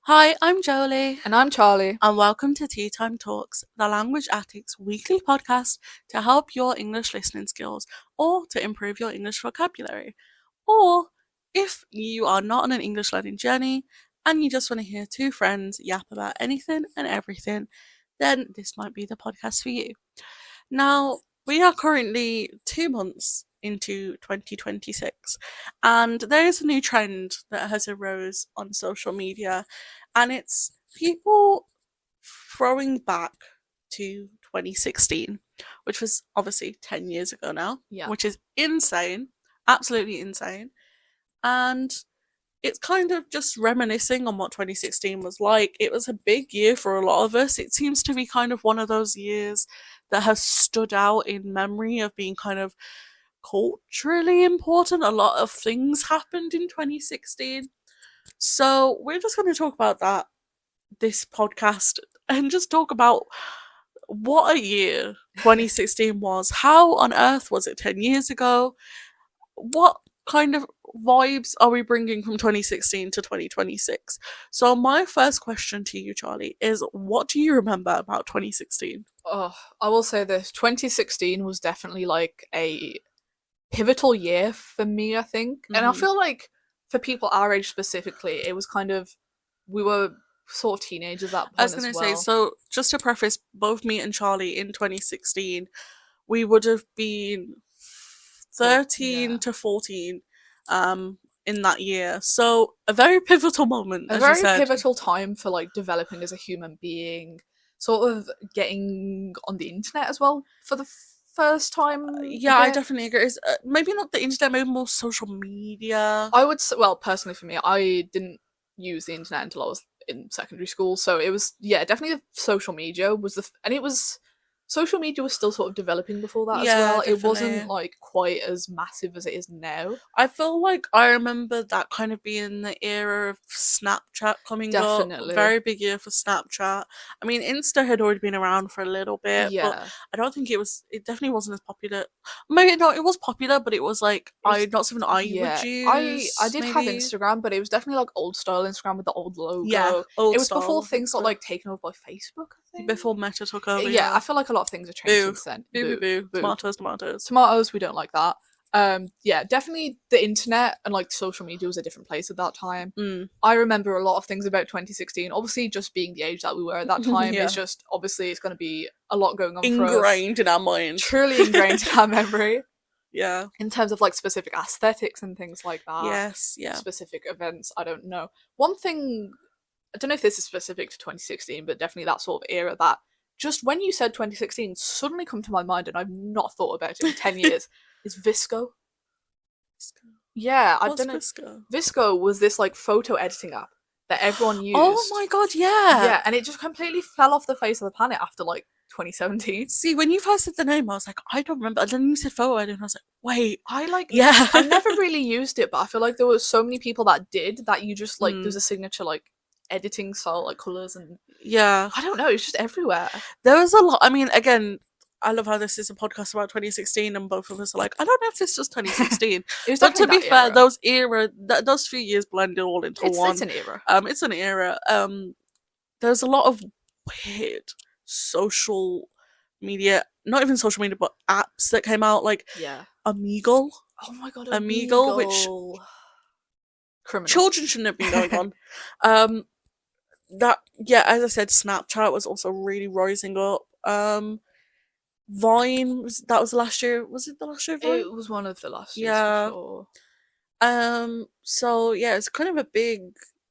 Hi, I'm Jolie, And I'm Charlie. and welcome to Teatime Talks, the Language Addict's weekly podcast to help your English listening skills or to improve your English vocabulary. Or if you are not on an English learning journey and you just want to hear two friends yap about anything and everything, then this might be the podcast for you. Now, we are currently 2 months into 2026, and there is a new trend that has arose on social media, and it's people throwing back to 2016, which was obviously 10 years ago now, Yeah. which is insane, absolutely insane. And it's kind of just reminiscing on what 2016 was like. It was a big year for a lot of us. It seems to be kind of one of those years that has stood out in memory of being kind of culturally important. A lot of things happened in 2016. So we're just going to talk about that this podcast and just talk about what a year 2016 was. How on earth was it 10 years ago? What kind of vibes are we bringing from 2016 to 2026? So, my first question to you, Charlie, is what do you remember about 2016? Oh, I will say this 2016 was definitely like a pivotal year for me, I think. And I Mm-hmm. feel like for people our age specifically, it was kind of, we were sort of teenagers at that I was point going as to say, well. so just to preface, both me and Charlie in 2016, we would have been 13 Yeah. to 14 in that year. So, a very pivotal moment, A as you very said. pivotal time for like developing as a human being, sort of getting on the internet as well for the first time a Yeah, I bit. definitely agree. It's, maybe not the internet, maybe more social media. I would say, well, personally for me, I didn't use the internet until I was in secondary school, so it was, yeah, definitely the social media was and it was, social media was still sort of developing before that as Yeah, well. It wasn't definitely. like quite as massive as it is now. I feel like I remember that kind of being the era of Snapchat coming up. Definitely. Very big year for Snapchat. I mean, Insta had already been around for a little bit, but Yeah. I don't think it definitely wasn't as popular. Maybe, no, it was popular, but it was like, It was, not something I would yeah. I use, did have maybe. Instagram, but it was definitely like old style Instagram with the old Yeah, logo. It old was before style things got Insta. like taken over by Facebook, I think. Before Meta took over, Yeah, yeah. I feel like a lot of things have changed Boo. since then. Boo, boo, Boo. boo. Boo. Tomatoes, tomatoes. Tomatoes, we don't like that. Yeah, definitely the internet and like social media was a different place at that time. Mm. I remember a lot of things about 2016. Obviously, just being the age that we were at that time is Yeah. just, obviously it's going to be a lot going on for us. Ingrained in our mind. Truly ingrained in our memory Yeah. in terms of like specific aesthetics and things like that. Yes, yeah. Specific events, I don't know. One thing, I don't know if this is specific to 2016, but definitely that sort of era that just when you said 2016 suddenly come to my mind and I've not thought about it in 10 years is Visco. Yeah, I What's don't know. Visco? Visco was this like photo editing app that everyone used. Oh my god, yeah. Yeah, and it just completely fell off the face of the planet after like 2017. See, when you first said the name, I was like, I don't remember. And then you said photo editing, and I was like, wait. I like, Yeah. I never really used it, but I feel like there were so many people that did that you just like, there's a signature like editing style, like colours and Yeah. I don't know, it's just everywhere. There was a lot. I mean, again, I love how this is a podcast about 2016, and both of us are like, I don't know if this was 2016. It was But to definitely be that fair, era. those few years blended all into one. It's an era. It's an era. There's a lot of weird social media, not even social media, but apps that came out, like Yeah. Omegle. Oh my god, Omegle, which criminal. children shouldn't have been going on. That, yeah, as I said, Snapchat was also really rising up. Vine that was last year. Was it the last year of Vine? It was one of the last years Yeah. for sure. So yeah, it's kind of a big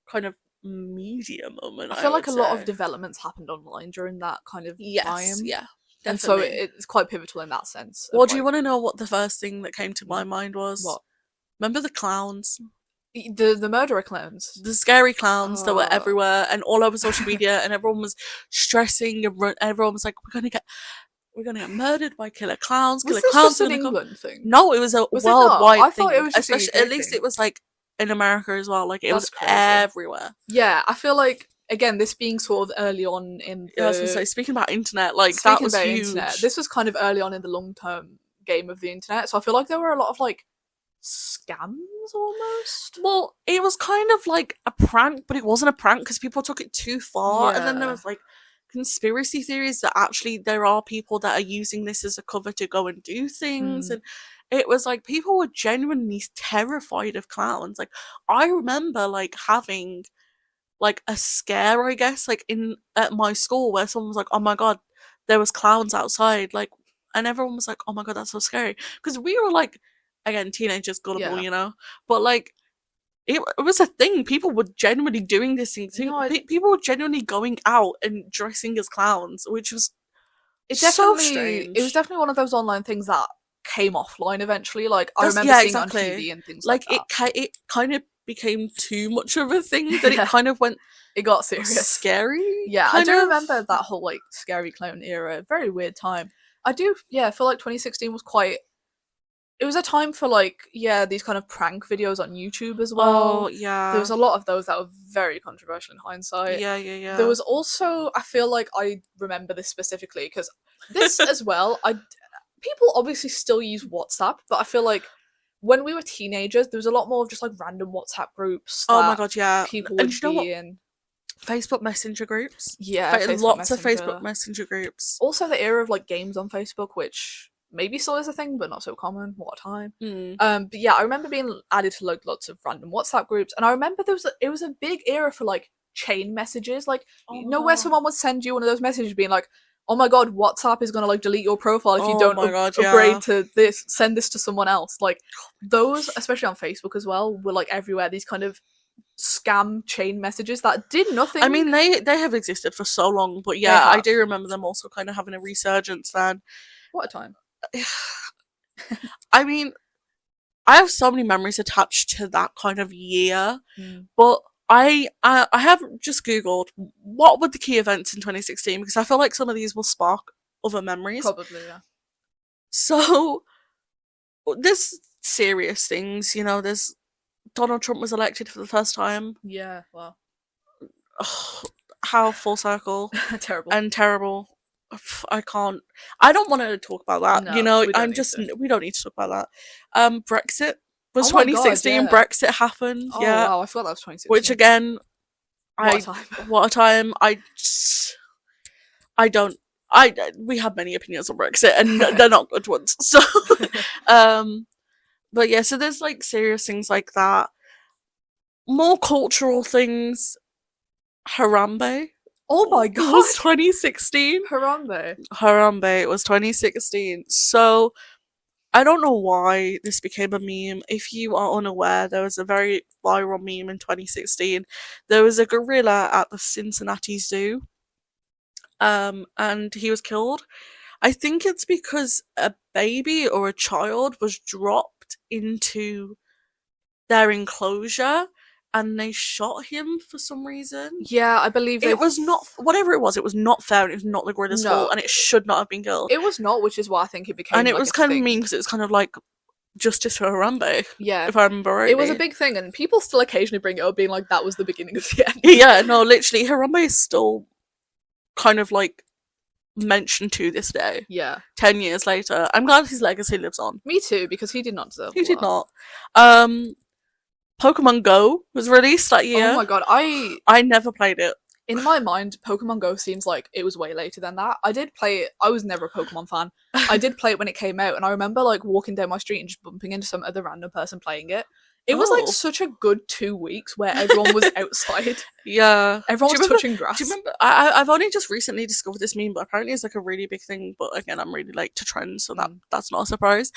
kind of media moment. I feel like would a lot say. of developments happened online during that kind of Yes, time. yeah, And so definitely. it's quite pivotal in that sense. Well, do you want to know what the first thing that came to my mind was? What? Remember the clowns? The murderer clowns. The scary clowns that were Oh. everywhere and all over social media, and everyone was stressing, and everyone was like, we're gonna get murdered by killer clowns. Was Killer this clowns just an are gonna come. England thing? No, it was a Was it not? worldwide I thing. thought it was just a Especially, UK at least thing. it was like in America as well. Like it was That's crazy. everywhere. Yeah, I feel like, again, this being sort of early on in the... I was gonna say, speaking about internet, like that speaking was about huge. internet, this was kind of early on in the long-term game of the internet, so I feel like there were a lot of like scams almost. Well, it was kind of like a prank, but it wasn't a prank because people took it too far. And then there Yeah. was like conspiracy theories that actually there are people that are using this as a cover to go and do things. Mm. And it was like people were genuinely terrified of clowns. Like, I remember like having like a scare, I guess, like in at my school where someone was like, "Oh my god, there was clowns outside," like, and everyone was like, "Oh my god, that's so scary," because we were like, again, teenagers, gullible, Yeah. but like it was a thing. People were genuinely doing this thing. No, People were genuinely going out and dressing as clowns, which was so it was strange. definitely one of those online things that came offline eventually. Like I That's remember yeah, seeing it on exactly. TV and things like Like that. it kind of became too much of a thing that it Yeah, kind of went it got serious. scary, Yeah, I kind do of. remember that whole like scary clown era. Very weird time. I do, yeah, feel like 2016 was quite. It was a time for like, yeah, these kind of prank videos on YouTube as Oh well. There yeah, was a lot of those that were very controversial in hindsight. yeah, yeah, There yeah. was also, I feel like I remember this specifically because this as well. I people obviously still use WhatsApp, but I feel like when we were teenagers, there was a lot more of just like random WhatsApp groups Oh my that god, yeah. people And would you know what? be in. Facebook Messenger groups. Yeah, Facebook Lots of Facebook Messenger. Messenger groups. Also, the era of like games on Facebook, which maybe still is a thing, but not so common. What a time. Hmm. But yeah, I remember being added to like lots of random WhatsApp groups, and I remember it was a big era for like chain messages. Like Oh you my know where god. someone would send you one of those messages being like, "Oh my god, WhatsApp is gonna like delete your profile if you Oh don't my god, upgrade yeah. to this. Send this to someone else." Like those, especially on Facebook as well, were like everywhere. These kind of scam chain messages that did I nothing. mean, they have existed for so long, but They yeah, I have. do remember them also kind of having a resurgence then. What a time. I mean, I have so many memories attached to that kind of year, Mm, but I have just googled what were the key events in 2016 because I feel like some of these will spark other memories. probably, yeah. So there's serious things, there's Donald Trump was elected for the first time. Yeah, well, Ugh, how full circle terrible. and terrible. I can't. I don't want to talk about that. No, we don't I'm need just. to. We don't need to talk about that. Brexit was Oh my god, 2016. yeah. Brexit happened. Oh Yeah, wow, I forgot that was which 2016. again, What a I time. what a time. I don't. I we have many opinions on Brexit, and they're not good ones. So, um, but yeah, so there's like serious things like that. More cultural things. Harambe Oh my was god, 2016. Harambe. Harambe was 2016. So I don't know why this became a meme. If you are unaware, there was a very viral meme in 2016. There was a gorilla at the Cincinnati Zoo, and he was killed. I think it's because a baby or a child was dropped into their enclosure and they shot him for some reason. Yeah, I believe they. It was not, whatever it was not fair and it was not the gorilla's fault No, and it should not have been killed. it was not, which is why I think it And became it like was a kind of thing. mean because it was kind of like justice for Harambe, Yeah, if I remember rightly. it was a big thing, and people still occasionally bring it up, being like, "That was the beginning of the end." Yeah, no, literally, Harambe is still kind of like mentioned to this day. Yeah, 10 years later. I'm glad his legacy lives on. me too, because he did not deserve He all did that. not. Pokemon Go was released that Oh year. my god, I never played it. in my mind, Pokemon Go seems like it was way later than that. I did play it. I was never a Pokemon fan. I did play it when it came out, and I remember like walking down my street and just bumping into some other random person playing it. It was like Oh. such a good 2 weeks where everyone was outside. Yeah. Everyone Do was you remember- touching grass. Do you remember? I've only just recently discovered this meme, but apparently it's like a really big thing. But again, I'm really late to trends, so that's not a surprise.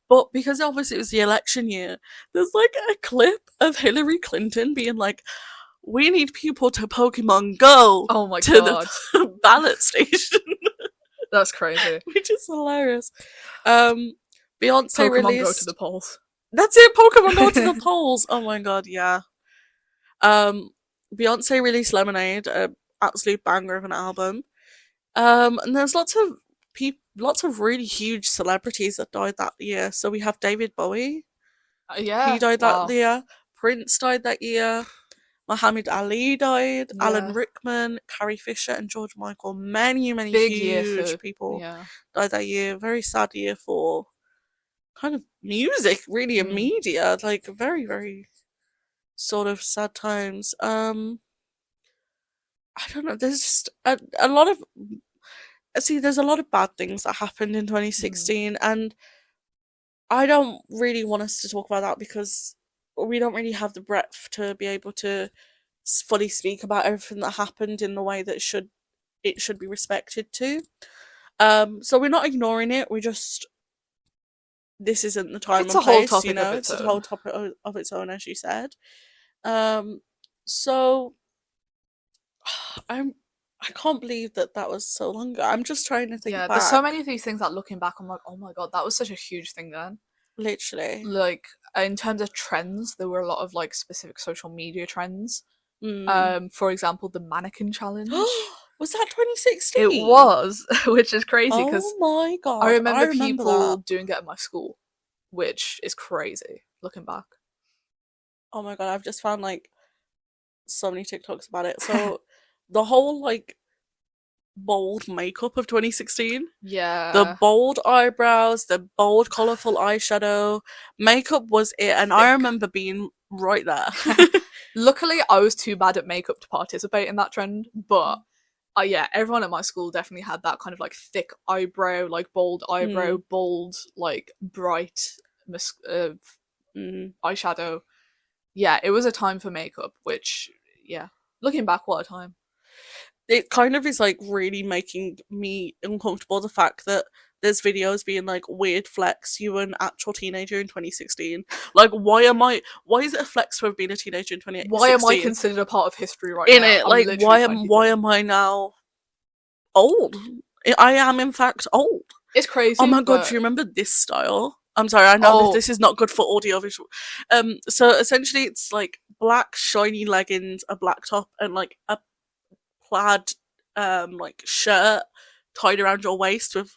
But because obviously it was the election year, there's like a clip of Hillary Clinton being like, "We need people to Pokemon Go Oh my to god, the ballot station," that's crazy. which is hilarious. Beyonce Pokemon released. Go to the polls. That's it. Pokemon Go to the polls. Oh my god, yeah. Beyonce released Lemonade, a absolute banger of an album. And there's lots of really huge celebrities that died that year. So we have David Bowie. Yeah, He died wow. that year. Prince died that year. Muhammad Ali died. Yeah. Alan Rickman, Carrie Fisher, and George Michael. Many Big huge year for people yeah. died that year. Very sad year for kind of music, really, and Mm. media. Like, very, very sort of sad times. I don't know. There's just a lot of see. There's a lot of bad things that happened in Mm. 2016, and I don't really want us to talk about that because we don't really have the breadth to be able to fully speak about everything that happened in the way that it should be respected to. So we're not ignoring it. We just this isn't the time It's and a whole place. You topic of know, its it's a whole own. topic of its own, as you said. Um, so I'm I can't believe that that was so long ago. I'm just trying to think Yeah, there's so back. many of these things that looking back, I'm like, oh my god, that was such a huge thing then. Literally. Like in terms of trends, there were a lot of like specific social media trends. Mm. For example, the mannequin challenge. Was that It 2016? was, which is crazy Oh because my I god, I remember remember that. people doing it at my school, which is crazy looking back. Oh my god, I've just found like so many TikToks about it. So the whole like bold makeup of 2016, the Yeah, bold eyebrows, the bold colourful eyeshadow, makeup was it, and I thick. remember being right there. Luckily, I was too bad at makeup to participate in that trend, but yeah, everyone at my school definitely had that kind of like thick eyebrow, like bold eyebrow, Mm, bold, like bright mm. eyeshadow. Yeah, it was a time for makeup, which, yeah, looking back, what a time. It kind of is like really making me uncomfortable the fact that there's videos being like weird flex you were an actual teenager in 2016. Like why is it a flex to have been a teenager in Why am I 2016 considered a part of history right in now? it? I'm Like literally why 23. am I now old? I am in fact old. It's Oh crazy, my god, do but you remember this style? I'm sorry, I know oh, this is not good for audio visual. So essentially it's like black shiny leggings, a black top, and like a plaid like shirt tied around your waist with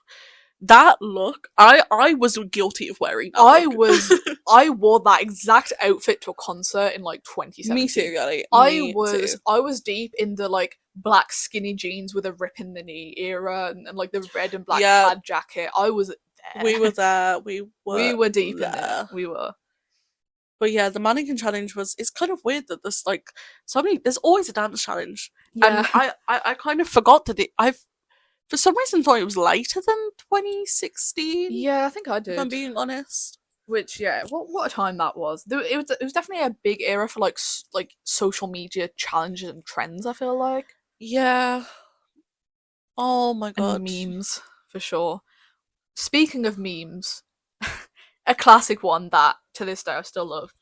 that look. I was guilty of wearing that I look. was I wore that exact outfit to a concert in like Me 2017. too, Gally. Me too. I was deep in the like black skinny jeans with a rip in the knee era and like the red and black Yeah, plaid jacket. I was we there. were there. We We were were deep in it. there. We were. But yeah, the mannequin challenge was. It's kind of weird that there's like so many. There's always a dance challenge, Yeah. and I kind of forgot that I've for some reason thought it was later than 2016. Yeah, I think I If I'm did. being honest. Which yeah, what a time that was. It was definitely a big era for like like social media challenges and trends. I feel like Yeah. Oh my and god. memes for sure. Speaking of memes, a classic one that to this day I still love.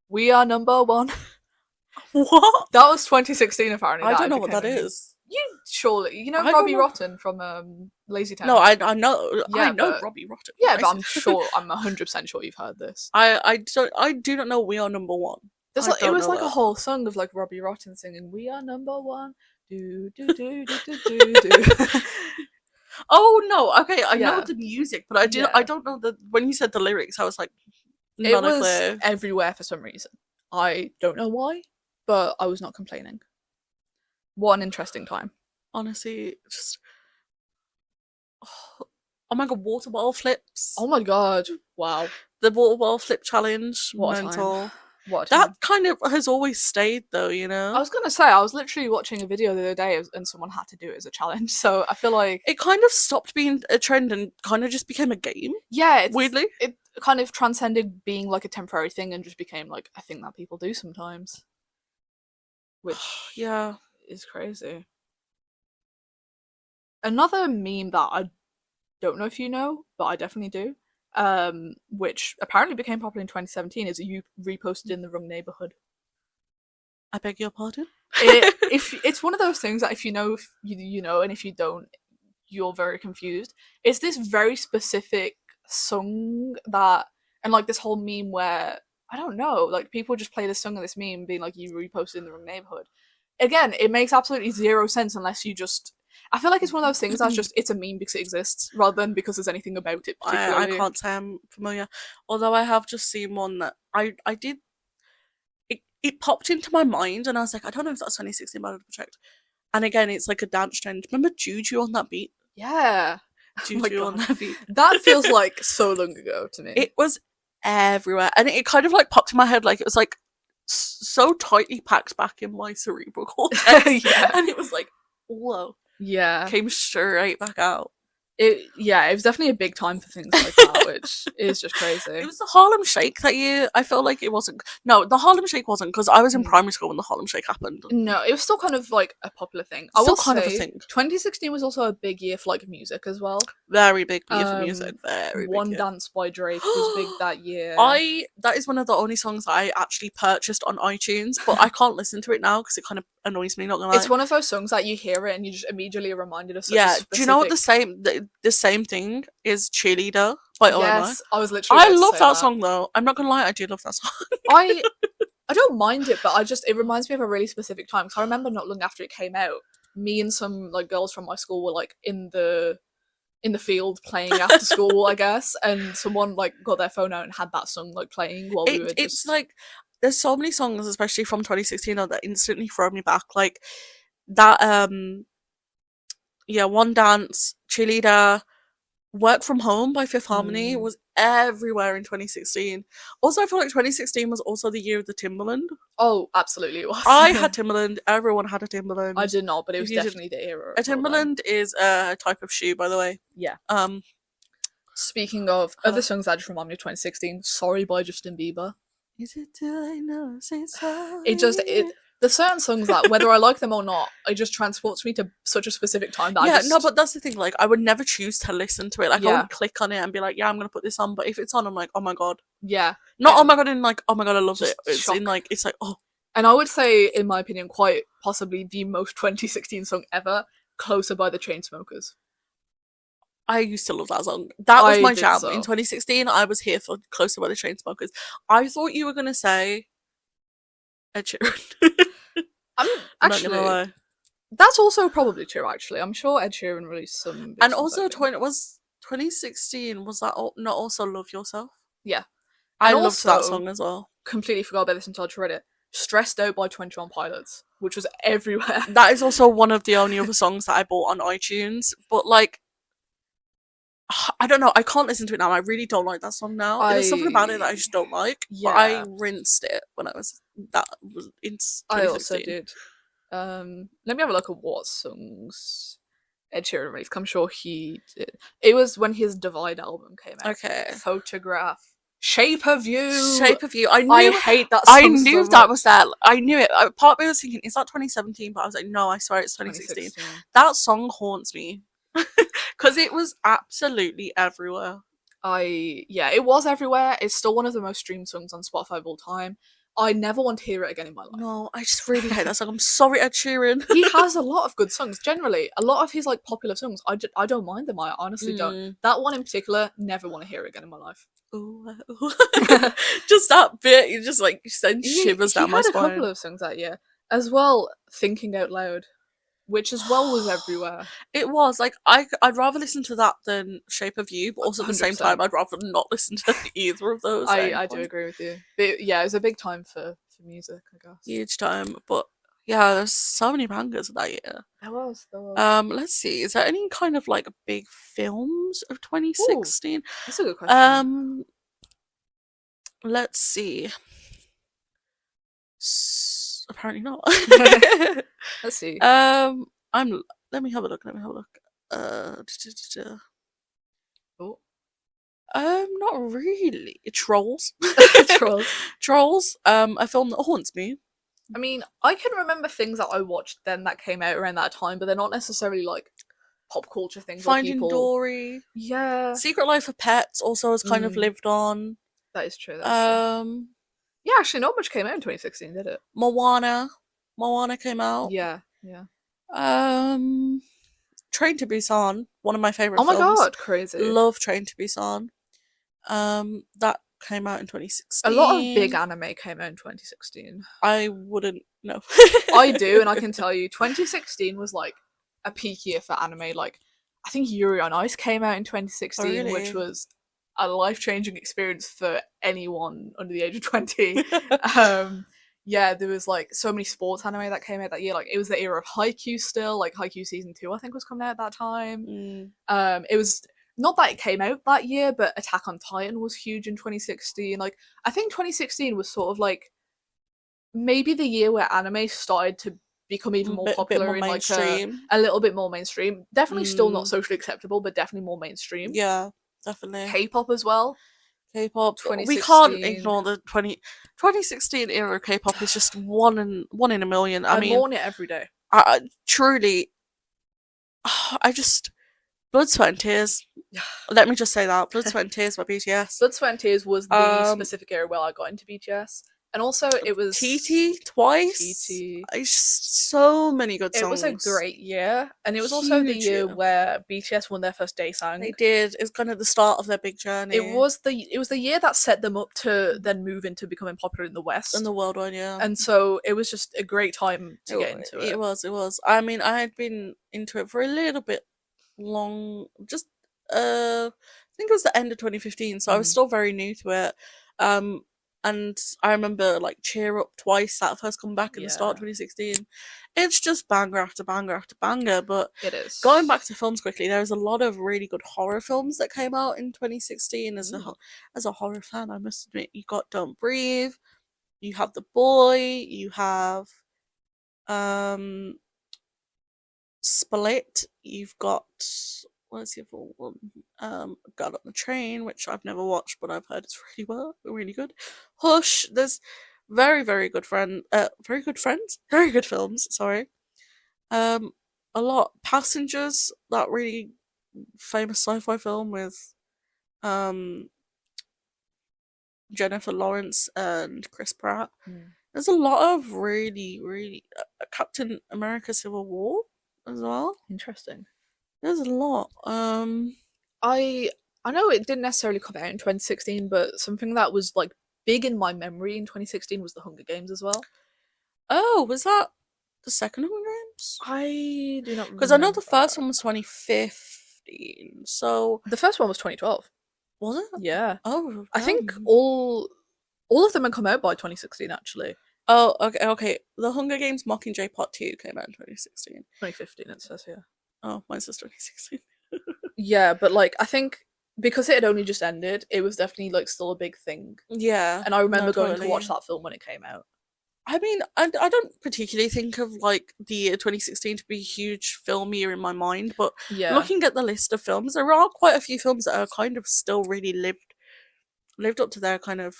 We are number one. What? That was 2016 apparently I that don't it know what became that a meme. is. You know I don't Robbie know. Rotten from Lazy No, Town. I Yeah, know but Robbie Rotten. yeah, but Nice. I'm 100% sure you've heard this. I do not know we are number one. There's I like it don't was know like a that. whole song of like Robbie Rotten singing "We are number one." Do do do do do do do. Oh no, okay, I know Yeah, the music, but I yeah. don't know the when you said the lyrics, I was like, It not a was clue. everywhere for some reason. I don't know why, but I was not complaining. What an interesting time. Honestly, just oh my god, water bottle flips. Oh my god! Wow, The water bottle flip challenge, what a time! mental. What a That time! kind of has always stayed though, you I know? was gonna say I was literally watching a video the other day and someone had to do it as a challenge. So I feel like It kind of stopped being a trend and kind of just became a game, yeah, weirdly. it kind of transcended being like a temporary thing and just became like a thing that people do sometimes, which Yeah. is crazy. Another meme that I don't know if you know, but I definitely do, which apparently became popular in 2017, is you reposted in the wrong neighborhood. I beg your pardon? If it's one of those things that if you know, if you know, and if you don't, you're very confused. It's this very specific song that, and like this whole meme where I don't know, like people just play this song of this meme being like you reposted in the wrong neighborhood. Again, it makes absolutely zero sense unless you just. I feel like it's one of those things that's just it's a meme because it exists rather than because there's anything about it I particularly. can't say I'm familiar. Although I have just seen one that I did it popped into my mind and I was like, I don't know if that's 2016, but I'll double check. And again, it's like a dance trend. Remember Juju on that beat? Yeah, my Juju on god. their feet. That feels like so long ago to me. It was everywhere, and it kind of like popped in my head, like it was like so tightly packed back in my cerebral cortex, Yeah. and it was like, whoa, Yeah. came straight back out. It was definitely a big time for things like that, which is just crazy. It was the Harlem Shake that year. I felt like it wasn't. No, the Harlem Shake wasn't, because I was in primary school when the Harlem Shake happened. No, it was still kind of like a popular thing. Still I will kind of a say, thing. 2016 was also a big year for like music as well. Very big year for music. Very big One year. Dance by Drake was big that year. That is one of the only songs that I actually purchased on iTunes, but I can't listen to it now because it kind of annoys me. Not gonna lie. It's one of those songs that you hear it and you just immediately are reminded of such a specific... Do you know what the same thing is? Cheerleader by OMI. Yes, I was literally I love that song though. I'm not gonna lie, I do love that song. I don't mind it, but it reminds me of a really specific time, because I remember not long after it came out, me and some like girls from my school were like in the field playing after school, I guess, and someone like got their phone out and had that song like playing while we were just... It's like, there's so many songs, especially from 2016, that instantly throw me back. Like that, One Dance, Cheerleader, Work From Home by Fifth Harmony was everywhere in 2016. Also, I feel like 2016 was also the year of the Timberland. Oh, absolutely it was. I had Timberland. Everyone had a Timberland. I did not, but it was definitely the era. A Timberland is a type of shoe, by the way. Yeah. Speaking of other songs that just remind me of 2016, Sorry by Justin Bieber. Is it too late now to say sorry? There's certain songs that, whether I like them or not, it just transports me to such a specific time that no, but that's the thing, like, I would never choose to listen to it. Like, I would click on it and be like, yeah, I'm gonna put this on, but if it's on, I'm like, oh my god. Yeah. Not oh my god in like, oh my god, I love it. It's shock. in like, it's like, oh. And I would say, in my opinion, quite possibly the most 2016 song ever, Closer by the Chainsmokers. I used to love that song. That was my jam. So. In 2016, I was here for Closer by the Chainsmokers. I thought you were gonna say Ed Sheeran. I'm actually, not gonna lie. That's also probably true, actually. I'm sure Ed Sheeran released some... And also, 2016, was that not also Love Yourself? Yeah. I loved that song as well. Completely forgot about this until I read it. Stressed Out by 21 Pilots, which was everywhere. That is also one of the only other songs that I bought on iTunes, but like, I don't know, I can't listen to it now. I really don't like that song now. There's something about it that I just don't like. Yeah. But I rinsed it when I was... That was in 2016. I also did. Let me have a look at what songs Ed Sheeran released. I'm sure he did. It was when his Divide album came out. Okay. Photograph. Shape of You. Shape of You. I hate that song. I knew so that was that. I knew it. Part of me was thinking, is that 2017? But I was like, no, I swear it's 2016. That song haunts me. Because it was absolutely everywhere. It was everywhere. It's still one of the most streamed songs on Spotify of all time. I never want to hear it again in my life. No, I just really hate that song. I'm sorry, Ed Sheeran. He has a lot of good songs. Generally, a lot of his like popular songs, I don't mind them. I honestly don't. That one in particular, never want to hear it again in my life. Ooh. Just that bit, you just like send shivers down my spine. He had a couple of songs that year as well. Thinking Out Loud, which as well was everywhere. It was like I'd rather listen to that than Shape of You, but also at the same time I'd rather not listen to either of those. I do agree with you. But yeah, it was a big time for music, I guess. Huge time, but yeah, there's so many bangers that year. There was. Let's see. Is there any kind of like big films of 2016? Ooh, that's a good question. Let's see. Apparently not. Let's see. Let me have a look. Oh. Not really. Trolls. Trolls. A film that haunts me. I mean, I can remember things that I watched then that came out around that time, but they're not necessarily like pop culture things. Finding Dory. Yeah. Secret Life of Pets also has kind of lived on. That is true. Yeah, actually, not much came out in 2016, did it? Moana came out. Yeah. Train to Busan, one of my favorite. Oh my films. god, crazy! Love Train to Busan. That came out in 2016. A lot of big anime came out in 2016. I wouldn't know. I do, and I can tell you, 2016 was like a peak year for anime. Like, I think Yuri on Ice came out in 2016, really? Which was a life-changing experience for anyone under the age of 20. yeah, there was like so many sports anime that came out that year. Like it was the era of Haikyuu still. Like Haikyuu season 2, I think, was coming out at that time. Mm. It was not that it came out that year, but Attack on Titan was huge in 2016. Like I think 2016 was sort of like maybe the year where anime started to become even more Bit more popular in like mainstream. a little bit more mainstream. Definitely still not Mm. socially acceptable, but definitely more mainstream. Yeah, definitely. K-pop as well. K-pop. We can't 2016. ignore the 2016 era of K-pop is just one in a million. I I mean, mourn it every day. I truly, I just blood, sweat, and tears. Let me just say that blood, sweat, and tears by BTS. Blood, Sweat and Tears was the specific era where I got into BTS. And also it was TT twice. TT. It's just so many good songs. It was a great year, and it was also the Huge year year. where BTS won their first Daesang. They did. It's kind of the start of their big journey. It was the year that set them up to then move into becoming popular in the West in the worldwide, yeah. And so it was just a great time to get into it. It was. I mean, I had been into it for a little bit long. Just I think it was the end of 2015, so I was still very new to it. And I remember like Cheer Up twice that first come back in the start of 2016. It's just banger after banger after banger. But it is. Going back to films quickly, there's a lot of really good horror films that came out in 2016. As a horror fan, I must admit, you got Don't Breathe, you have The Boy, you have Split, you've got what's the other one? God on the Train, which I've never watched, but I've heard it's really good. Hush. There's very very good very good films. Sorry. A lot. Passengers, that really famous sci-fi film with Jennifer Lawrence and Chris Pratt. There's a lot of really Captain America Civil War as well. Interesting. There's a lot. I know it didn't necessarily come out in 2016, but something that was like big in my memory in 2016 was the Hunger Games as well. Oh, was that the second Hunger Games? I do not, because I know the first one was 2015. So the first one was 2012. Was it? Yeah. Oh, I think all of them had come out by 2016 actually. Oh, okay. The Hunger Games Mockingjay Part 2 came out in 2016. 2015 it says here. Oh, mine says 2016. Yeah, but like I think because it had only just ended, it was definitely like still a big thing. Yeah. And I remember going to watch that film when it came out. I mean, I don't particularly think of like the year 2016 to be a huge film year in my mind, but looking at the list of films, there are quite a few films that are kind of still really lived up to their kind of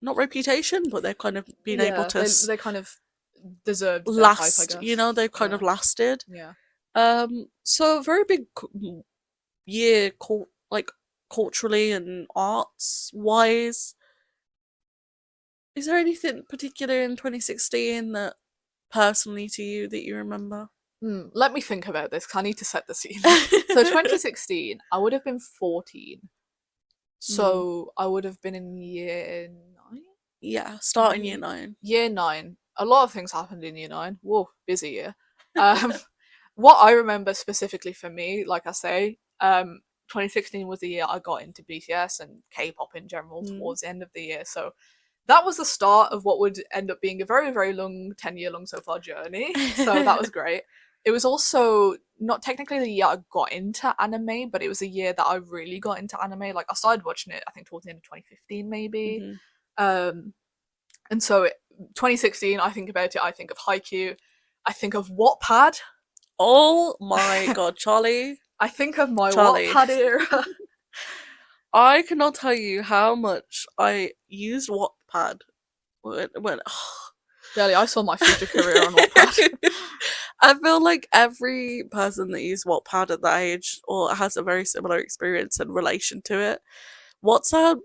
not reputation, but they're kind of been able to they kind of deserved last. Hype, I guess. You know, they've kind of lasted. Yeah. So a very big year, like culturally and arts wise. Is there anything particular in 2016 that personally to you that you remember? Let me think about this because I need to set the scene. So 2016, I would have been 14. So I would have been in year 9? Yeah, starting year 9. Year 9. A lot of things happened in year 9. Whoa, busy year. What I remember specifically for me, like I say, 2016 was the year I got into BTS and K-pop in general towards the end of the year. So that was the start of what would end up being a very, very long, 10-year long so far journey. So that was great. It was also not technically the year I got into anime, but it was a year that I really got into anime. Like I started watching it, I think towards the end of 2015 maybe. And so 2016, I think about it, I think of Haikyuu, I think of Wattpad. Oh my god, Charlie. I think of my Wattpad era. I cannot tell you how much I used Wattpad when Barely, I saw my future career on Wattpad. I feel like every person that used Wattpad at that age or has a very similar experience and relation to it. Wattpad?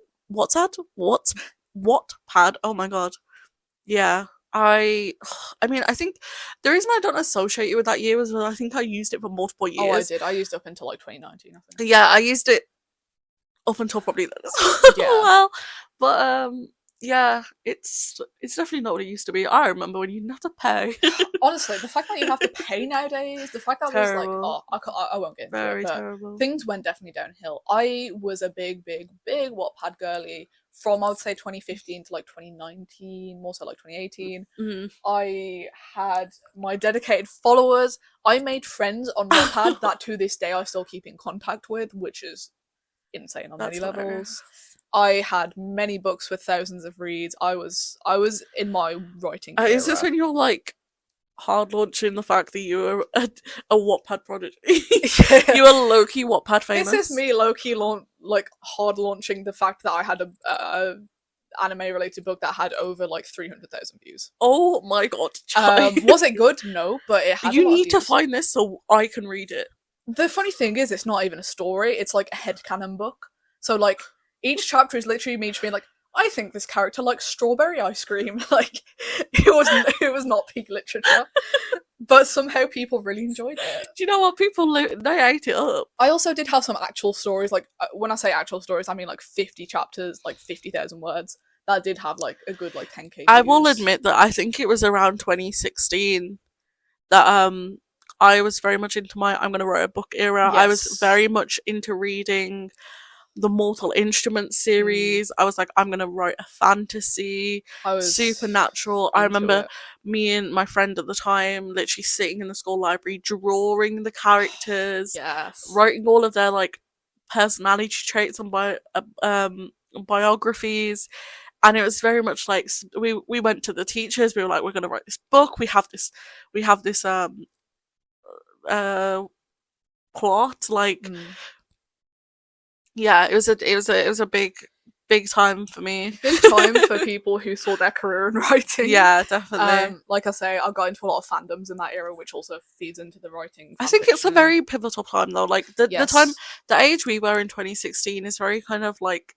Oh my god. Yeah. I mean, I think the reason I don't associate it with that year was I think I used it for multiple years. Oh, I did. I used it up until like 2019, I think. Yeah, I used it up until probably then as well. But yeah, it's definitely not what it used to be. I remember when you didn't have to pay. Honestly, the fact that you have to pay nowadays, the fact that terrible. was like, I won't get into very it, but terrible. Things went definitely downhill. I was a big Wattpad girly from, I would say, 2015 to like 2019, more so like 2018. Mm-hmm. I had my dedicated followers. I made friends on Wattpad that to this day I still keep in contact with, which is insane on That's many levels. hilarious. I had many books with thousands of reads. I was in my writing Is this era. when you're like hard launching the fact that you were a Wattpad prodigy? You were low key Wattpad famous. This is me low key like hard launching the fact that I had a anime related book that had over like 300,000 views. Oh my god! Was it good? No, but it had. You a lot need of to views. find this so I can read it. The funny thing is, it's not even a story. It's like a headcanon book. So like each chapter is literally me just being like, I think this character likes strawberry ice cream. Like it was not peak literature, but somehow people really enjoyed it. Do you know what? People they ate it up. I also did have some actual stories. Like when I say actual stories, I mean like 50 chapters, like 50,000 words. That did have like a good like 10k. I will admit that I think it was around 2016 that I was very much into my I'm gonna write a book era. Yes. I was very much into reading the Mortal Instruments series. I was like, I'm gonna write a fantasy, supernatural. I remember me and my friend at the time literally sitting in the school library, drawing the characters, yes, writing all of their like personality traits and biographies. And it was very much like we went to the teachers. We were like, we're gonna write this book. We have this plot. Like, yeah, it was a big time for me. Big time for people who saw their career in writing. Yeah, definitely. Like I say, I got into a lot of fandoms in that era, which also feeds into the writing. I think it's a very pivotal time though. Like the time, the age we were in 2016 is very kind of like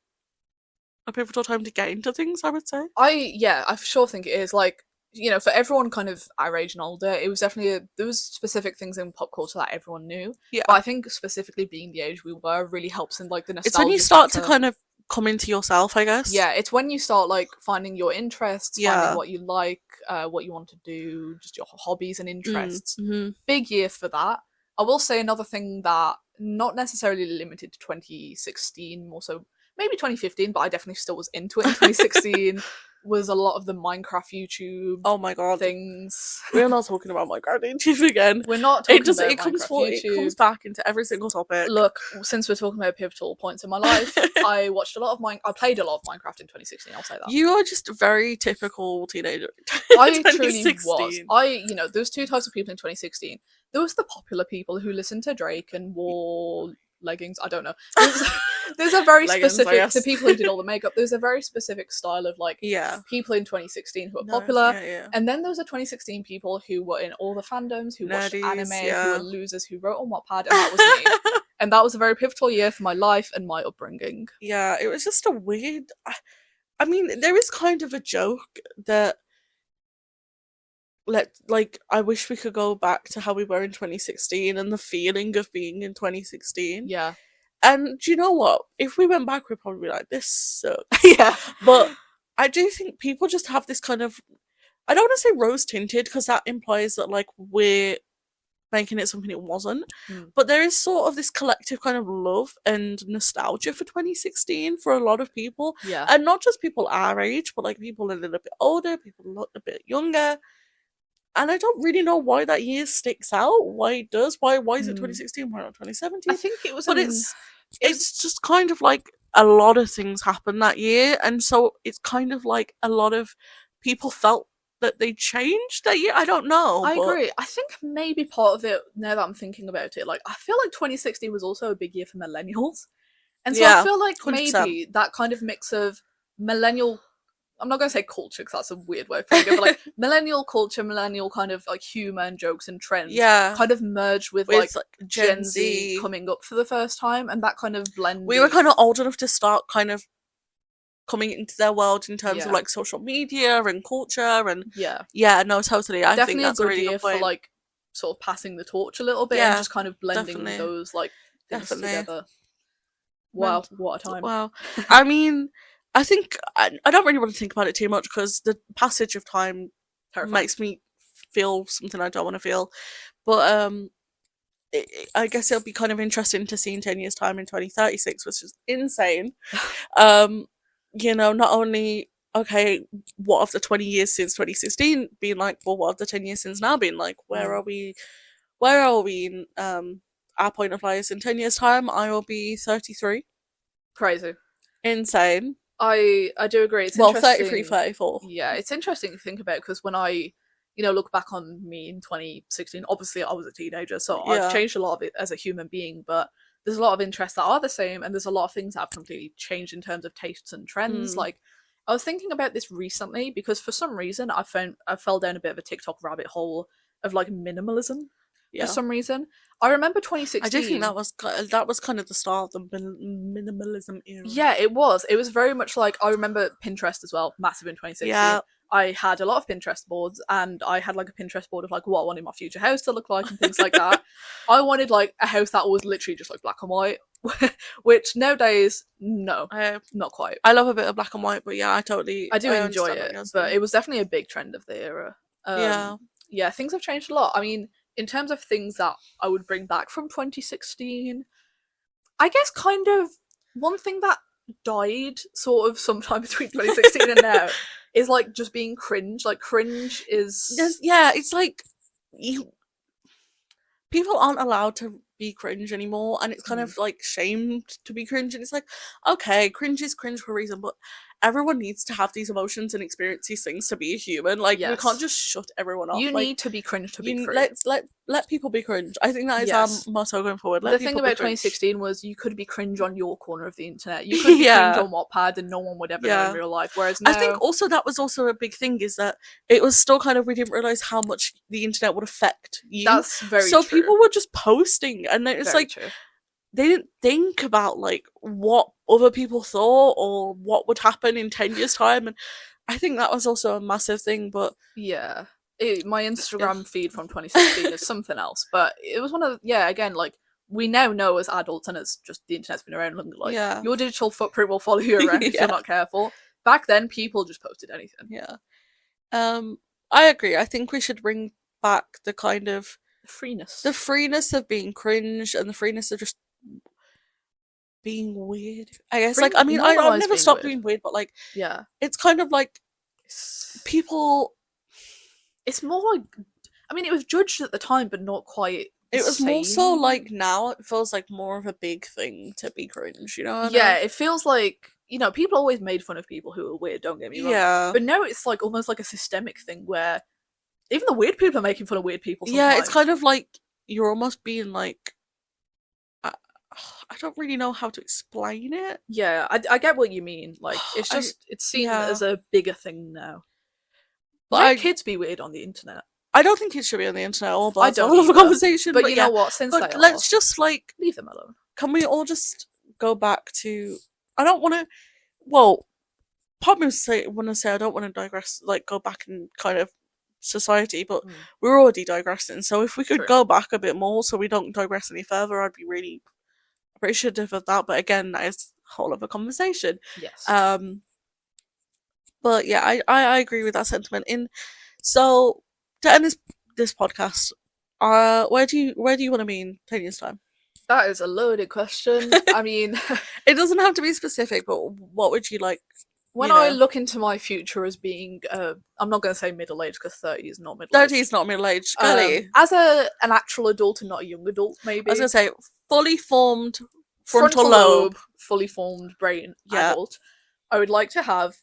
a pivotal time to get into things, I would say. I sure think it is. Like, you know, for everyone kind of our age and older, it was definitely there was specific things in pop culture that everyone knew. Yeah. But I think specifically being the age we were really helps in like the nostalgia. It's when you start to kind of come into yourself, I guess. Yeah, it's when you start like finding your interests, finding what you like, what you want to do, just your hobbies and interests. Big year for that. I will say another thing that not necessarily limited to 2016, more so maybe 2015, but I definitely still was into it in 2016. Was a lot of the Minecraft YouTube. Oh my god, things. We're not talking about Minecraft YouTube again. We're not talking about it comes YouTube. It comes back into every single topic. Look, since we're talking about pivotal points in my life, I watched a lot of I played a lot of Minecraft in 2016. I'll say that. You are just a very typical teenager. I truly was. You know, there's two types of people in 2016. There was the popular people who listened to Drake and wore leggings. I don't know. There's a very specific, the people who did all the makeup, there's a very specific style of like people in 2016 who are popular. And then those are 2016 people who were in all the fandoms, who watched anime, who were losers, who wrote on Wattpad, and that was me. And that was a very pivotal year for my life and my upbringing. Yeah, it was just a weird... I mean, there is kind of a joke that I wish we could go back to how we were in 2016 and the feeling of being in 2016. Yeah. And do you know what? If we went back, we'd probably be like, this sucks. Yeah. But I do think people just have this kind of... I don't want to say rose-tinted, because that implies that, like, we're making it something it wasn't. But there is sort of this collective kind of love and nostalgia for 2016 for a lot of people. Yeah. And not just people our age, but, like, people a little bit older, people a bit younger. And I don't really know why that year sticks out. Why it does. Why is it 2016? Why not 2017? I think it was... But it's just kind of like a lot of things happened that year. And so it's kind of like a lot of people felt that they changed that year. I don't know. I agree. I think maybe part of it, now that I'm thinking about it, like I feel like 2016 was also a big year for millennials. And so I feel like 100%. Maybe that kind of mix of millennial... I'm not going to say culture because that's a weird way of putting it, but like millennial culture, millennial kind of like humor and jokes and trends kind of merged with like Gen Z coming up for the first time, and that kind of blended. We were kind of old enough to start kind of coming into their world in terms of like social media and culture and no, totally. I definitely think that's a good really year good point. for like sort of passing the torch a little bit and just kind of blending those like things together. Wow, what a time! Wow, I mean. I think I don't really want to think about it too much because the passage of time makes me feel something I don't want to feel. But I guess it'll be kind of interesting to see in 10 years' time in 2036, which is insane. not only, okay, what of the 20 years since 2016 being like, well, what of the 10 years since now being like, Mm, where are we in our point of life in 10 years time? I will be 33. crazy. Insane. I do agree. It's Well, 33, interesting. 34. Yeah, it's interesting to think about because when I, look back on me in 2016, obviously I was a teenager, so I've Yeah. changed a lot of it as a human being, but there's a lot of interests that are the same, and there's a lot of things that have completely changed in terms of tastes and trends. Mm, Like, I was thinking about this recently because for some reason I fell down a bit of a TikTok rabbit hole of like minimalism for yeah. some reason. I remember I do think 2016. that was kind of the start of the minimalism era. Yeah, it was. It was very much like I remember Pinterest as well, massive in 2016. Yeah. I had a lot of Pinterest boards and I had like a Pinterest board of like what I wanted my future house to look like and things like that. I wanted like a house that was literally just like black and white, which nowadays, no, I not quite. I love a bit of black and white, but yeah, I do I enjoy understand what it, you're but saying. it was definitely a big trend of the era. Yeah. Yeah, things have changed a lot. I mean, in terms of things that I would bring back from 2016, I guess kind of one thing that died sort of sometime between 2016 and now is like just being cringe. Like cringe is Yeah, it's like you people aren't allowed to be cringe anymore, and it's kind mm, of like shamed to be cringe, and it's like, okay, cringe is cringe for a reason, but everyone needs to have these emotions and experience these things to be a human. Like, we can't yes. just shut everyone off. You Like, need to be cringe to be you free. let people be cringe. I think that is our Yes. motto going forward. The Let thing people be about cringe. 2016 was you could be cringe on your corner of the internet. You could be cringe Yeah. on Wattpad and no one would ever know in Yeah. real life. Whereas I think now, also that was also a big thing, is that it was still kind of, we didn't realize how much the internet would affect you. that's very So true. people were just posting, and then it's Very like true. they didn't think about like what other people thought or what would happen in 10 years time, and I think that was also a massive thing. But Yeah. My yeah. Instagram feed from 2016 is something else, but it was one of yeah, again, like we now know as adults and as just the internet's been around longer, like Yeah. your digital footprint will follow you around if you're Yeah. not careful. Back then, people just posted anything. Yeah. um I agree. I think we should bring back the Freeness. freeness of being cringe and the freeness of just being weird, I guess. Like, Bring I mean, I've normalize never being stopped weird. being weird, but like, Yeah. it's kind of like It's, people, it's more like I mean, it was judged at the time, but not quite the it was more so same. like, now it feels like more of a big thing to be cringe, you know what I Yeah, mean? it feels like people always made fun of people who are weird. Don't get me wrong, Yeah. but now it's like almost like a systemic thing where even the weird people are making fun of weird people Yeah, it's sometimes. kind of like you're almost being like, I, I don't really know how to explain it. Yeah, I get what you mean. Like, it's I just it's seen yeah, as a bigger thing now. but Let kids be weird on the internet. I don't think it should be on the internet, or but I that's a don't whole other either. conversation. But But you know yeah, what? Since they but are, let's just like, leave them alone. can we all just go back to? I don't want to. Well, part of me want to say I don't want to digress, like go back and kind of society, but Mm, we're already digressing. So if we could true. go back a bit more, so we don't digress any further, I'd be really appreciative of that. But again, that is a whole other conversation. Yes. Um, but yeah, I agree with that sentiment. In so to end this podcast, where do you want to be in 10 years time? That is a loaded question. I mean, It doesn't have to be specific, but what would you like? when You I know, look into my future as being, I'm not going to say middle aged because 30 is not middle 30 is aged. not middle aged, girly. As an actual adult and not a young adult, I was gonna maybe say fully formed frontal frontal lobe. lobe, fully formed brain, Yeah. adult. I would like to have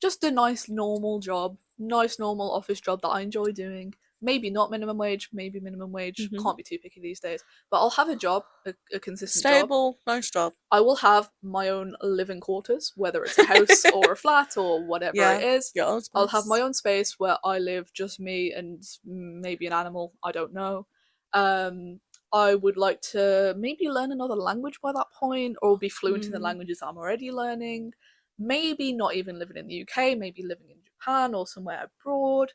just a nice normal job, nice normal office job that I enjoy doing. Maybe not minimum wage, maybe minimum wage. Hmm. Can't be too picky these days. But I'll have a job, a consistent job. Stable, nice job. I will have my own living quarters, whether it's a house or a flat or whatever it Yeah. is. Yeah, that's I'll have my nice. own space where I live, just me and maybe an animal. I don't know. Um, I would like to maybe learn another language by that point, or be fluent in the Mm. languages I'm already learning. Maybe not even living in the UK, maybe living in Japan or somewhere abroad.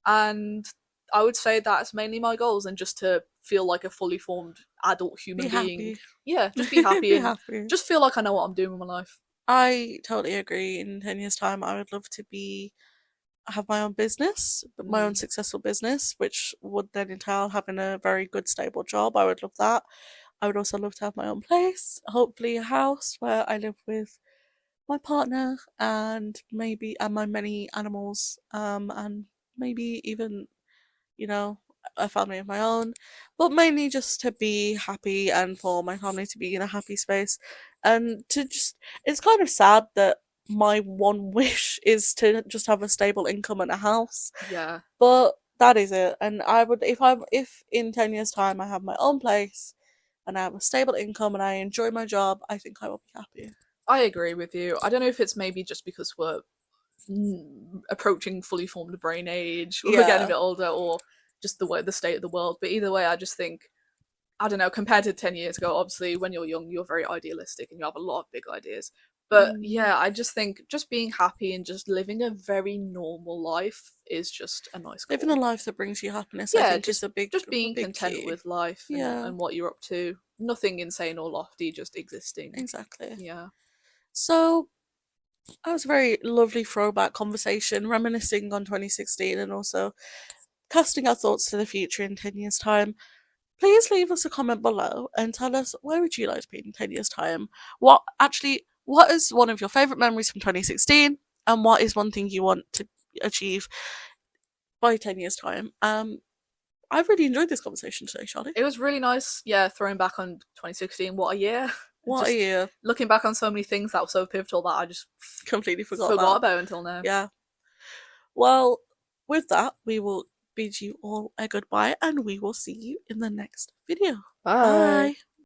And I would say that's mainly my goals, and just to feel like a fully formed adult Be human being. happy. Yeah, just be happy Be and happy. just feel like I know what I'm doing with my life. I totally agree. In 10 years' time, I would love to have my own business, my own Mm. successful business, which would then entail having a very good, stable job. I would love that. I would also love to have my own place, hopefully a house where I live with my partner and maybe and my many animals, and maybe even, you know, a family of my own, but mainly just to be happy and for my family to be in a happy space. And to just, it's kind of sad that my one wish is to just have a stable income and a house, Yeah. but that is it. And I would, if in 10 years' time I have my own place and I have a stable income and I enjoy my job, I think I will be happy. I agree with you. I don't know if it's maybe just because we're approaching fully formed brain age, we're getting a Yeah. bit older, or just the state of the world. But either way, I just think, I don't know, compared to 10 years ago, obviously when you're young, you're very idealistic and you have a lot of big ideas. But Mm. yeah, I just think just being happy and just living a very normal life is just a nice Living a goal. life that brings you happiness, I Yeah, think, is just a being big content key. with life Yeah, and what you're up to. Nothing insane or lofty, just existing. exactly. Yeah. So that was a very lovely throwback conversation, reminiscing on 2016 and also casting our thoughts to the future in 10 years' time. Please leave us a comment below and tell us where would you like to be in 10 years' time? What is one of your favourite memories from 2016? And what is one thing you want to achieve by 10 years' time? I've really enjoyed this conversation today, Charlie. It was really nice, yeah, throwing back on 2016. What a year. What a Just year. looking back on so many things that were so pivotal that I just Completely forgot forgot that. about until now. Yeah. Well, with that, we will bid you all a goodbye and we will see you in the next video. Bye. Bye.